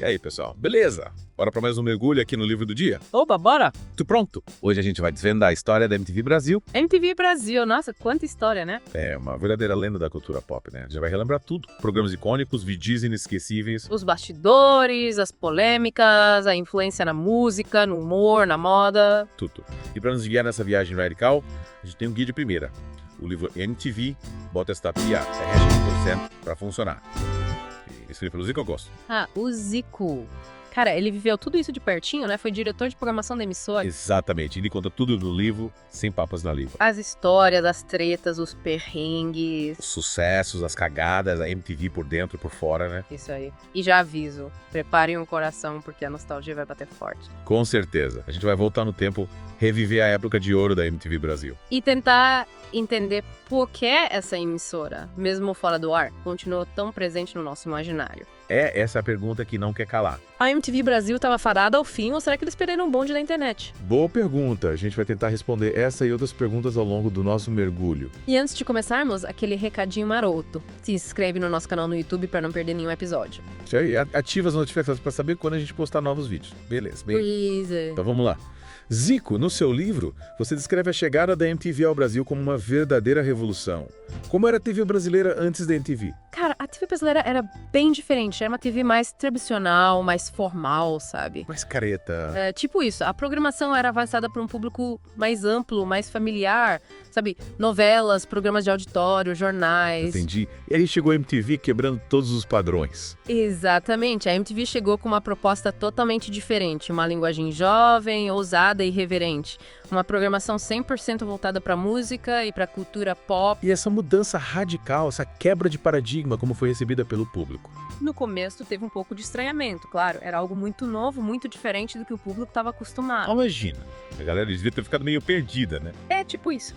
aí, pessoal? Beleza? Bora para mais um mergulho aqui no livro do dia? Opa, bora! Tudo pronto? Hoje a gente vai desvendar a história da MTV Brasil. MTV Brasil, nossa, quanta história, né? É uma verdadeira lenda da cultura pop, né? Já vai relembrar tudo. Programas icônicos, vídeos inesquecíveis. Os bastidores, as polêmicas, a influência na música, no humor, na moda. Tudo. E para nos guiar nessa viagem radical, a gente tem um guia de primeira. O livro MTV Bota esta pia RG% para funcionar. Escrito pelo Zico Augusto. Ah, o Zico. Cara, ele viveu tudo isso de pertinho, né? Foi diretor de programação da emissora. Exatamente. Ele conta tudo no livro, sem papas na língua. As histórias, as tretas, os perrengues. Os sucessos, as cagadas, a MTV por dentro e por fora, né? Isso aí. E já aviso, preparem o coração porque a nostalgia vai bater forte. Com certeza. A gente vai voltar no tempo, reviver a época de ouro da MTV Brasil. E tentar entender por que essa emissora, mesmo fora do ar, continuou tão presente no nosso imaginário. Essa é a pergunta que não quer calar. A MTV Brasil estava fadada ao fim ou será que eles perderam um bonde da internet? Boa pergunta. A gente vai tentar responder essa e outras perguntas ao longo do nosso mergulho. E antes de começarmos, aquele recadinho maroto. Se inscreve no nosso canal no YouTube para não perder nenhum episódio. Ativa as notificações para saber quando a gente postar novos vídeos. Beleza. Please. Então vamos lá. Zico, no seu livro, você descreve a chegada da MTV ao Brasil como uma verdadeira revolução. Como era a TV brasileira antes da MTV? Cara, a TV brasileira era bem diferente. Era uma TV mais tradicional, mais formal, sabe? Mais careta. É, tipo isso. A programação era avançada para um público mais amplo, mais familiar, sabe? Novelas, programas de auditório, jornais. Entendi. E aí chegou a MTV quebrando todos os padrões. Exatamente. A MTV chegou com uma proposta totalmente diferente. Uma linguagem jovem, ousada e irreverente. Uma programação 100% voltada para música e para cultura pop. E essa mudança radical, essa quebra de paradigma, como foi recebida pelo público? No começo teve um pouco de estranhamento, claro. Era algo muito novo, muito diferente do que o público estava acostumado. Imagina. A galera devia ter ficado meio perdida, né? É, tipo isso.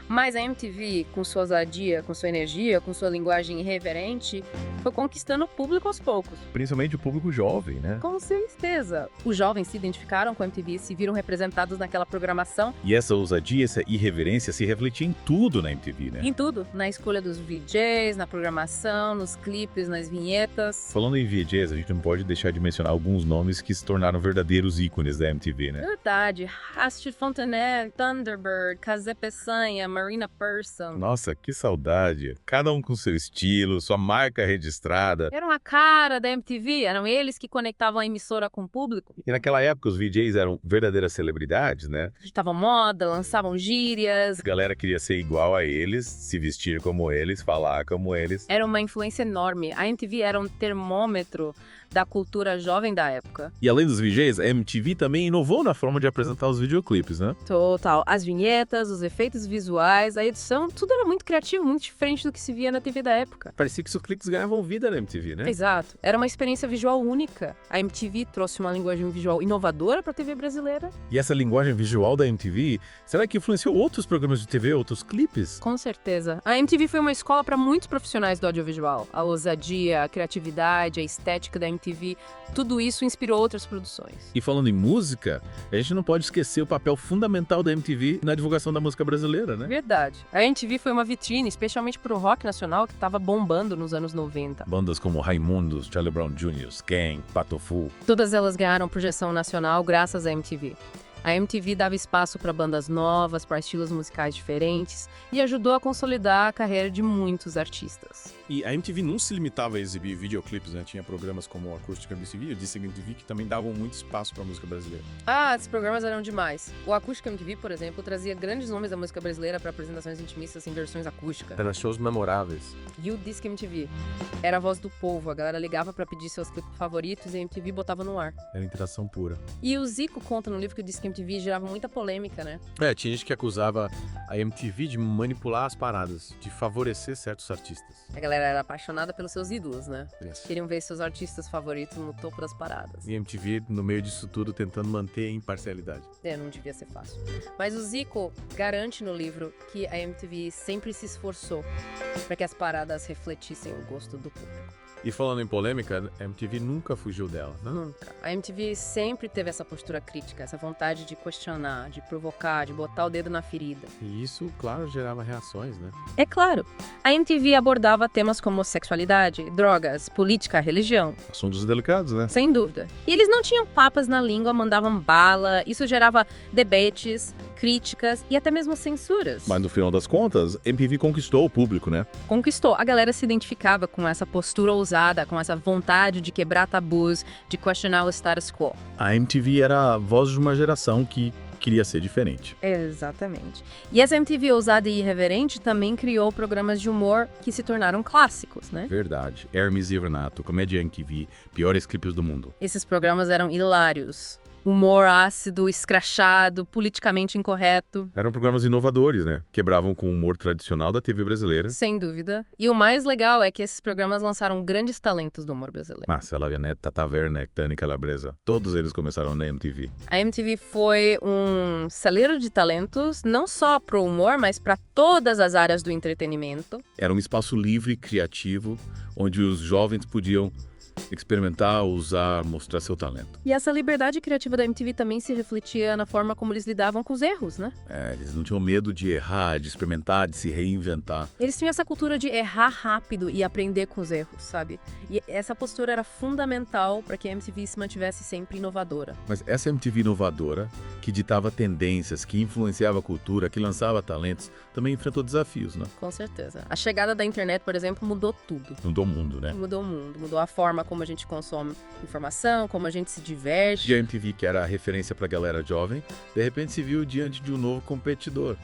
Mas a MTV, com sua ousadia, com sua energia, com sua linguagem irreverente, foi conquistando o público aos poucos. Principalmente o público jovem, né? Com certeza. Os jovens se identificaram com a MTV, se viram representados naquela programação. E essa ousadia, essa irreverência se refletia em tudo na MTV, né? Em tudo. Na escolha dos VJs, na programação, nos clipes, nas vinhetas. Falando em VJs, a gente não pode deixar de mencionar alguns nomes que se tornaram verdadeiros ícones da MTV, né? Verdade. Astrid Fontanet, Thunderbird, Kazé Peçanha, Marina Persson. Nossa, que saudade. Cada um com seu estilo, sua marca registrada. Eram a cara da MTV, eram eles que conectavam a emissora com o público. E naquela época os VJs eram verdadeiras celebridades, né? Agitavam moda, lançavam gírias. A galera queria ser igual a eles, se vestir como eles, falar como eles. Era uma influência enorme. A MTV era um termômetro da cultura jovem da época. E além dos VJs, a MTV também inovou na forma de apresentar os videoclipes, né? Total. As vinhetas, os efeitos visuais, a edição, tudo era muito criativo, muito diferente do que se via na TV da época. Parecia que os clipes ganhavam vida na MTV, né? Exato. Era uma experiência visual única. A MTV trouxe uma linguagem visual inovadora para a TV brasileira. E essa linguagem visual da MTV, será que influenciou outros programas de TV, outros clipes? Com certeza. A MTV foi uma escola para muitos profissionais do audiovisual. A ousadia, a criatividade, a estética da MTV, tudo isso inspirou outras produções. E falando em música, a gente não pode esquecer o papel fundamental da MTV na divulgação da música brasileira, né? Verdade. A MTV foi uma vitrine, especialmente para o rock nacional que estava bombando nos anos 90. Bandas como Raimundos, Charlie Brown Jr., Skank, Patofu. Todas elas ganharam projeção nacional graças à MTV. A MTV dava espaço para bandas novas, para estilos musicais diferentes e ajudou a consolidar a carreira de muitos artistas. E a MTV não se limitava a exibir videoclipes, né? Tinha programas como o Acústica MTV e o Disque MTV que também davam muito espaço para a música brasileira. Ah, esses programas eram demais. O Acústica MTV, por exemplo, trazia grandes nomes da música brasileira para apresentações intimistas em versões acústicas. Eram shows memoráveis. E o Disque MTV era a voz do povo, a galera ligava para pedir seus clipes favoritos e a MTV botava no ar. Era interação pura. E o Zico conta no livro que o Disque MTV gerava muita polêmica, né? Tinha gente que acusava a MTV de manipular as paradas, de favorecer certos artistas. A galera era apaixonada pelos seus ídolos, né? Yes. Queriam ver seus artistas favoritos no topo das paradas. E a MTV, no meio disso tudo, tentando manter a imparcialidade. Não devia ser fácil. Mas o Zico garante no livro que a MTV sempre se esforçou para que as paradas refletissem o gosto do público. E falando em polêmica, a MTV nunca fugiu dela, né? Nunca. A MTV sempre teve essa postura crítica, essa vontade de questionar, de provocar, de botar o dedo na ferida. E isso, claro, gerava reações, né? É claro, A MTV abordava temas como sexualidade, drogas, política, religião. Assuntos delicados, né? Sem dúvida. E eles não tinham papas na língua, mandavam bala, isso gerava debates, críticas e até mesmo censuras. Mas no final das contas, MTV conquistou o público, né? Conquistou. A galera se identificava com essa postura ousada, com essa vontade de quebrar tabus, de questionar o status quo. A MTV era a voz de uma geração que queria ser diferente. Exatamente. E essa MTV ousada e irreverente também criou programas de humor que se tornaram clássicos, né? Verdade. Hermes e Renato, Comédia MTV, piores clipes do mundo. Esses programas eram hilários. Humor ácido, escrachado, politicamente incorreto. Eram programas inovadores, né? Quebravam com o humor tradicional da TV brasileira. Sem dúvida. E o mais legal é que esses programas lançaram grandes talentos do humor brasileiro. Marcela Vianetta, Tata Werneck, Tânia Calabresa. Todos eles começaram na MTV. A MTV foi um celeiro de talentos, não só pro humor, mas para todas as áreas do entretenimento. Era um espaço livre e criativo, onde os jovens podiam experimentar, usar, mostrar seu talento. E essa liberdade criativa da MTV também se refletia na forma como eles lidavam com os erros, né? Eles não tinham medo de errar, de experimentar, de se reinventar. Eles tinham essa cultura de errar rápido e aprender com os erros, sabe? E essa postura era fundamental para que a MTV se mantivesse sempre inovadora. Mas essa MTV inovadora, que ditava tendências, que influenciava a cultura, que lançava talentos, também enfrentou desafios, né? Com certeza. A chegada da internet, por exemplo, mudou tudo. Mudou o mundo, né? Mudou o mundo, mudou a forma como a gente consome informação, como a gente se diverte. E a MTV, que era a referência para a galera jovem, de repente se viu diante de um novo competidor,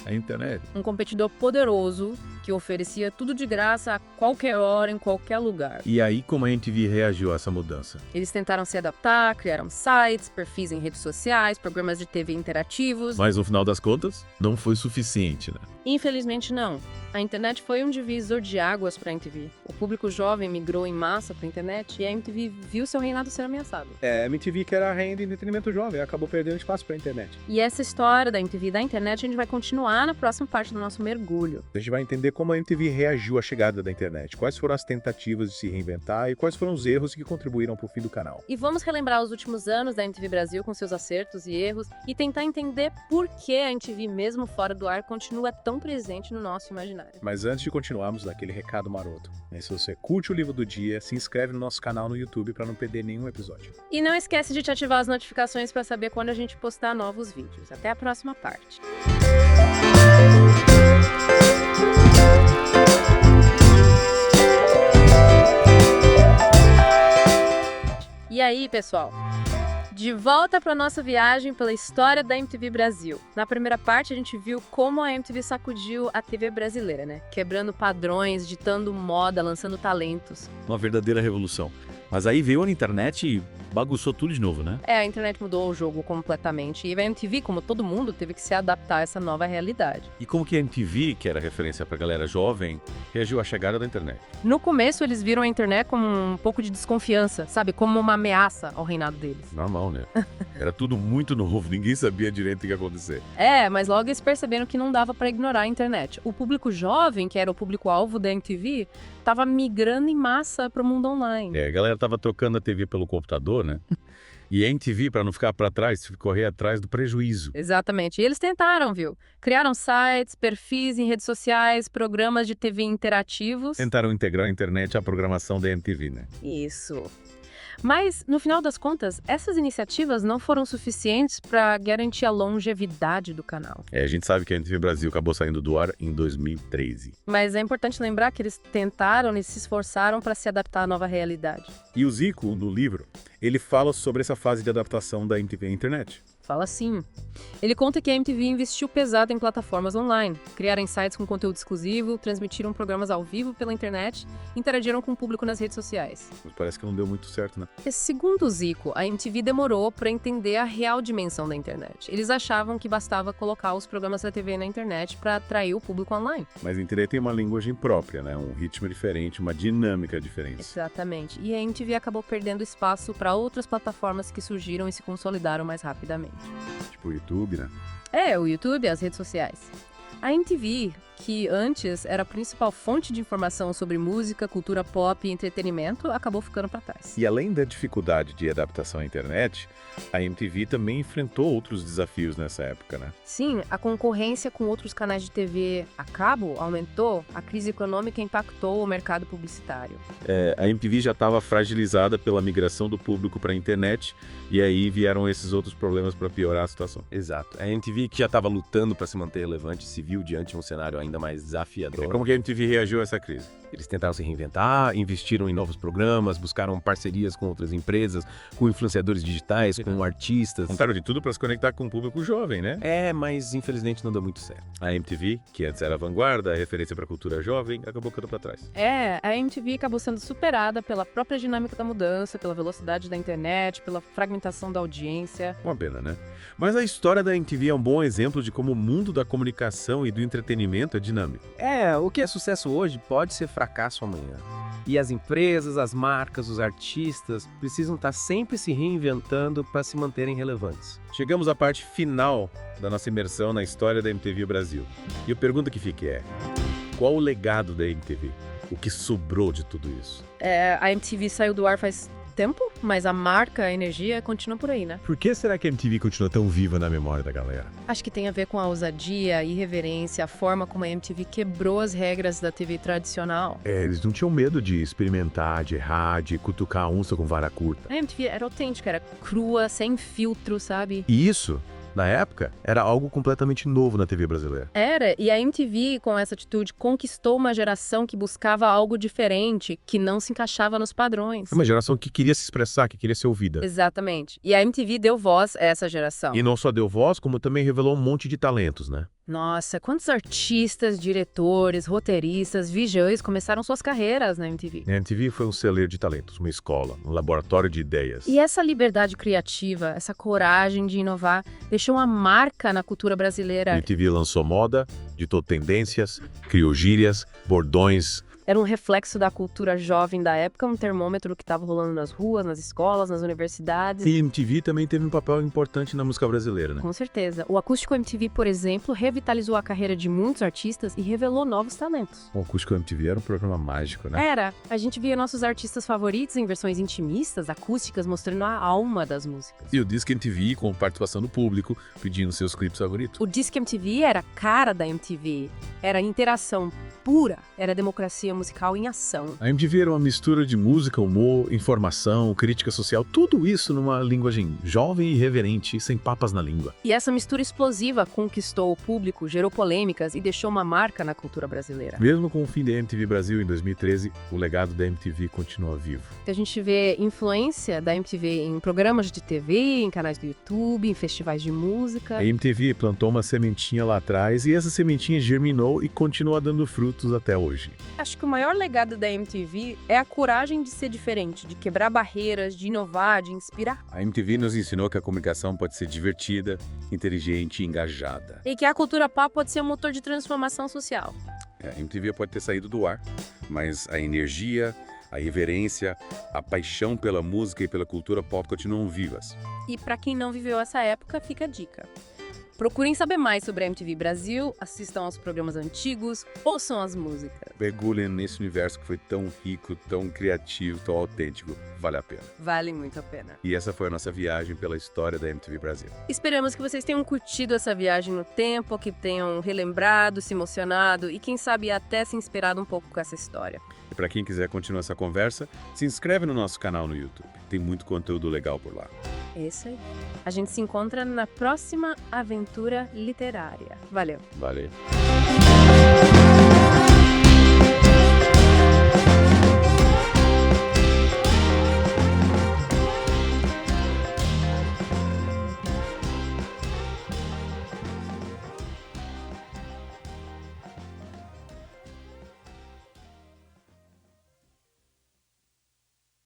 a internet. Um competidor poderoso que oferecia tudo de graça a qualquer hora, em qualquer lugar. E aí como a MTV reagiu a essa mudança? Eles tentaram se adaptar, criaram sites, perfis em redes sociais, programas de TV interativos. Mas no final das contas, não foi suficiente, né? Infelizmente não. A internet foi um divisor de águas para a MTV. O público jovem migrou em massa para a internet e a MTV viu seu reinado ser ameaçado. A MTV, que era a rainha do entretenimento jovem, acabou perdendo espaço para a internet. E essa história da MTV e da internet a gente vai continuar na próxima parte do nosso mergulho. A gente vai entender como a MTV reagiu à chegada da internet, quais foram as tentativas de se reinventar e quais foram os erros que contribuíram para o fim do canal. E vamos relembrar os últimos anos da MTV Brasil com seus acertos e erros e tentar entender por que a MTV, mesmo fora do ar, continua tão presente no nosso imaginário. Mas antes de continuarmos, daquele recado maroto. Se você curte o livro do dia, se inscreve no nosso canal no YouTube para não perder nenhum episódio. E não esquece de te ativar as notificações para saber quando a gente postar novos vídeos. Até a próxima parte. E aí, pessoal? De volta para nossa viagem pela história da MTV Brasil. Na primeira parte, a gente viu como a MTV sacudiu a TV brasileira, né? Quebrando padrões, ditando moda, lançando talentos. Uma verdadeira revolução. Mas aí veio a internet e bagunçou tudo de novo, né? A internet mudou o jogo completamente. E a MTV, como todo mundo, teve que se adaptar a essa nova realidade. E como que a MTV, que era referência pra galera jovem, reagiu à chegada da internet? No começo, eles viram a internet com um pouco de desconfiança, sabe? Como uma ameaça ao reinado deles. Normal, né? Era tudo muito novo, ninguém sabia direito o que ia acontecer. Mas logo eles perceberam que não dava para ignorar a internet. O público jovem, que era o público-alvo da MTV, estava migrando em massa para o mundo online. A galera tava trocando a TV pelo computador, né? E a MTV, para não ficar para trás, correr atrás do prejuízo. Exatamente. E eles tentaram, viu? Criaram sites, perfis em redes sociais, programas de TV interativos. Tentaram integrar a internet à programação da MTV, né? Isso. Mas, no final das contas, essas iniciativas não foram suficientes para garantir a longevidade do canal. A gente sabe que a MTV Brasil acabou saindo do ar em 2013. Mas é importante lembrar que eles tentaram e se esforçaram para se adaptar à nova realidade. E o Zico, no livro, ele fala sobre essa fase de adaptação da MTV à internet. Fala sim. Ele conta que a MTV investiu pesado em plataformas online, criaram sites com conteúdo exclusivo, transmitiram programas ao vivo pela internet, interagiram com o público nas redes sociais. Mas parece que não deu muito certo, né? Segundo o Zico, a MTV demorou para entender a real dimensão da internet. Eles achavam que bastava colocar os programas da TV na internet para atrair o público online. Mas a internet tem uma linguagem própria, né? Um ritmo diferente, uma dinâmica diferente. Exatamente. E a MTV acabou perdendo espaço para outras plataformas que surgiram e se consolidaram mais rapidamente. Tipo o YouTube, né? O YouTube, as redes sociais. A MTV que antes era a principal fonte de informação sobre música, cultura pop e entretenimento, acabou ficando para trás. E além da dificuldade de adaptação à internet, a MTV também enfrentou outros desafios nessa época, né? Sim, a concorrência com outros canais de TV a cabo aumentou, a crise econômica impactou o mercado publicitário. A MTV já estava fragilizada pela migração do público para a internet, e aí vieram esses outros problemas para piorar a situação. Exato. A MTV, que já estava lutando para se manter relevante, se viu diante de um cenário ainda mais desafiador. Como que a MTV reagiu a essa crise? Eles tentaram se reinventar, investiram em novos programas, buscaram parcerias com outras empresas, com influenciadores digitais, com artistas. Contaram de tudo para se conectar com o público jovem, né? Mas infelizmente não deu muito certo. A MTV, que antes era a vanguarda, a referência para a cultura jovem, acabou ficando para trás. A MTV acabou sendo superada pela própria dinâmica da mudança, pela velocidade da internet, pela fragmentação da audiência. Uma pena, né? Mas a história da MTV é um bom exemplo de como o mundo da comunicação e do entretenimento é dinâmico. O que é sucesso hoje pode ser fracasso amanhã. E as empresas, as marcas, os artistas precisam estar sempre se reinventando para se manterem relevantes. Chegamos à parte final da nossa imersão na história da MTV Brasil. E a pergunta que fica é: qual o legado da MTV? O que sobrou de tudo isso? A MTV saiu do ar faz tempo, mas a marca, a energia, continua por aí, né? Por que será que a MTV continua tão viva na memória da galera? Acho que tem a ver com a ousadia, a irreverência, a forma como a MTV quebrou as regras da TV tradicional. Eles não tinham medo de experimentar, de errar, de cutucar a onça com vara curta. A MTV era autêntica, era crua, sem filtro, sabe? E isso, na época, era algo completamente novo na TV brasileira. E a MTV, com essa atitude, conquistou uma geração que buscava algo diferente, que não se encaixava nos padrões. Uma geração que queria se expressar, que queria ser ouvida. Exatamente. E a MTV deu voz a essa geração. E não só deu voz, como também revelou um monte de talentos, né? Nossa, quantos artistas, diretores, roteiristas, VJs começaram suas carreiras na MTV. A MTV foi um celeiro de talentos, uma escola, um laboratório de ideias. E essa liberdade criativa, essa coragem de inovar, deixou uma marca na cultura brasileira. A MTV lançou moda, ditou tendências, criou gírias, bordões. Era um reflexo da cultura jovem da época, um termômetro que estava rolando nas ruas, nas escolas, nas universidades. E a MTV também teve um papel importante na música brasileira, né? Com certeza. O Acústico MTV, por exemplo, revitalizou a carreira de muitos artistas e revelou novos talentos. O Acústico MTV era um programa mágico, né? Era. A gente via nossos artistas favoritos em versões intimistas, acústicas, mostrando a alma das músicas. E o Disque MTV, com participação do público, pedindo seus clipes favoritos. O Disque MTV era a cara da MTV. Era interação pura, era democracia musical em ação. A MTV era uma mistura de música, humor, informação, crítica social, tudo isso numa linguagem jovem e irreverente, sem papas na língua. E essa mistura explosiva conquistou o público, gerou polêmicas e deixou uma marca na cultura brasileira. Mesmo com o fim da MTV Brasil em 2013, o legado da MTV continua vivo. A gente vê influência da MTV em programas de TV, em canais do YouTube, em festivais de música. A MTV plantou uma sementinha lá atrás e essa sementinha germinou e continua dando frutos até hoje. Acho que o maior legado da MTV é a coragem de ser diferente, de quebrar barreiras, de inovar, de inspirar. A MTV nos ensinou que a comunicação pode ser divertida, inteligente e engajada. E que a cultura pop pode ser um motor de transformação social. A MTV pode ter saído do ar, mas a energia, a irreverência, a paixão pela música e pela cultura pop continuam vivas. E para quem não viveu essa época, fica a dica. Procurem saber mais sobre a MTV Brasil, assistam aos programas antigos, ouçam as músicas. Mergulhem nesse universo que foi tão rico, tão criativo, tão autêntico. Vale a pena. Vale muito a pena. E essa foi a nossa viagem pela história da MTV Brasil. Esperamos que vocês tenham curtido essa viagem no tempo, que tenham relembrado, se emocionado e quem sabe até se inspirado um pouco com essa história. E para quem quiser continuar essa conversa, se inscreve no nosso canal no YouTube. Tem muito conteúdo legal por lá. É isso aí. A gente se encontra na próxima aventura literária. Valeu! Valeu!